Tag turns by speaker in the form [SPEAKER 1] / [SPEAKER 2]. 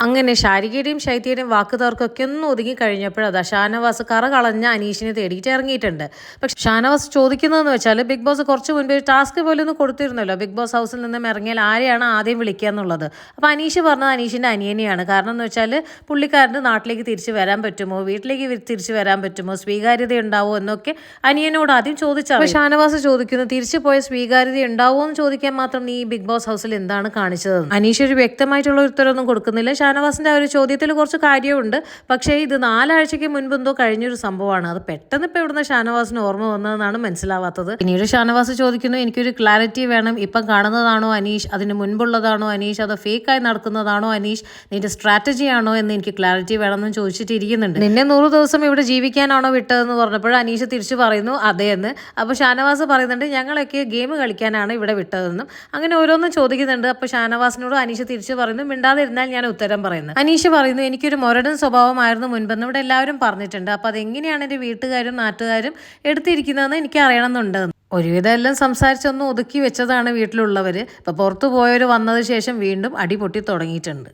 [SPEAKER 1] അങ്ങനെ ശാരികയുടെയും ശൈത്യയുടെയും വാക്കുതർക്കൊക്കെ ഒന്ന് ഒതുങ്ങി കഴിഞ്ഞപ്പോഴതാ ഷാനവാസ് കറ കളഞ്ഞ അനീഷിനെ തേടിയിട്ട് ഇറങ്ങിയിട്ടുണ്ട്. പക്ഷെ ഷാനവാസ് ചോദിക്കുന്നതെന്ന് വെച്ചാൽ ബിഗ് ബോസ് കുറച്ച് മുൻപ് ടാസ്ക് പോലെ ഒന്ന് കൊടുത്തിരുന്നല്ലോ, ബിഗ് ബോസ് ഹൗസിൽ നിന്നും ഇറങ്ങിയാൽ ആരെയാണ് ആദ്യം വിളിക്കുക എന്നുള്ളത്. അപ്പോൾ അനീഷ് പറഞ്ഞത് അനീഷിൻ്റെ അനിയനെയാണ്. കാരണം എന്ന് വെച്ചാൽ പുള്ളിക്കാരൻ്റെ നാട്ടിലേക്ക് തിരിച്ച് വരാൻ പറ്റുമോ, വീട്ടിലേക്ക് തിരിച്ച് വരാൻ പറ്റുമോ, സ്വീകാര്യത ഉണ്ടാവുമോ എന്നൊക്കെ അനിയനോട് ആദ്യം ചോദിച്ചാൽ ഷാനവാസ് ചോദിക്കുന്നു, തിരിച്ചു പോയ സ്വീകാര്യത ഉണ്ടാവുമോ എന്ന് ചോദിക്കാൻ മാത്രം നീ ബിഗ് ബോസ് ഹൗസിൽ എന്താണ് കാണിച്ചത്? അനീഷ് ഒരു വ്യക്തമായിട്ടുള്ള ഉത്തരവൊന്നും കൊടുക്കുന്നില്ല. ഷാനവാസിന്റെ ഒരു ചോദ്യത്തിൽ കുറച്ച് കാര്യമുണ്ട്. പക്ഷേ ഇത് 4 ആഴ്ചയ്ക്ക് മുൻപ് എന്തോ കഴിഞ്ഞൊരു സംഭവമാണ്. അത് പെട്ടെന്ന് ഇപ്പോൾ ഇവിടുന്ന് ഷാനവാസിന് ഓർമ്മ വന്നതെന്നാണ് മനസ്സിലാവാത്തത്. പിന്നീട് ഷാനവാസ് ചോദിക്കുന്നു, എനിക്കൊരു ക്ലാരിറ്റി വേണം, ഇപ്പം കാണുന്നതാണോ അനീഷ്, അതിന് മുൻപുള്ളതാണോ അനീഷ്, അത് ഫേക്കായി നടക്കുന്നതാണോ അനീഷ്, നിന്റെ സ്ട്രാറ്റജി ആണോ എന്ന് എനിക്ക് ക്ലാരിറ്റി വേണമെന്ന് ചോദിച്ചിട്ടിരിക്കുന്നുണ്ട്. നിന്നെ 100 ദിവസം ഇവിടെ ജീവിക്കാനാണോ വിട്ടതെന്ന് പറഞ്ഞപ്പോൾ അനീഷ് തിരിച്ചു പറയുന്നു അതെ എന്ന്. അപ്പോൾ ഷാനവാസ് പറയുന്നുണ്ട് ഞങ്ങളൊക്കെ ഗെയിം കളിക്കാനാണ് ഇവിടെ വിട്ടതെന്നും. അങ്ങനെ ഓരോന്നും ചോദിക്കുന്നുണ്ട്. അപ്പോൾ ഷാനവാസിനോട് അനീഷ് തിരിച്ചു പറയുന്നു മിണ്ടാതിരുന്നാൽ ഞാൻ ഉത്തരം പറയുന്നത്. അനീഷ് പറയുന്നു എനിക്കൊരു മൊരടൻ സ്വഭാവമായിരുന്നു മുൻപെന്ന് ഇവിടെ എല്ലാവരും പറഞ്ഞിട്ടുണ്ട്. അപ്പോൾ അതെങ്ങനെയാണ് എൻ്റെ വീട്ടുകാരും നാട്ടുകാരും എടുത്തിരിക്കുന്നതെന്ന് എനിക്ക് അറിയണമെന്നുണ്ട്. ഒരുവിധം എല്ലാം സംസാരിച്ചൊന്ന് ഒതുക്കി വെച്ചതാണ് വീട്ടിലുള്ളവർ. ഇപ്പോൾ പുറത്തു പോയവർ വന്നതിന് ശേഷം വീണ്ടും അടി പൊട്ടി തുടങ്ങിയിട്ടുണ്ട്.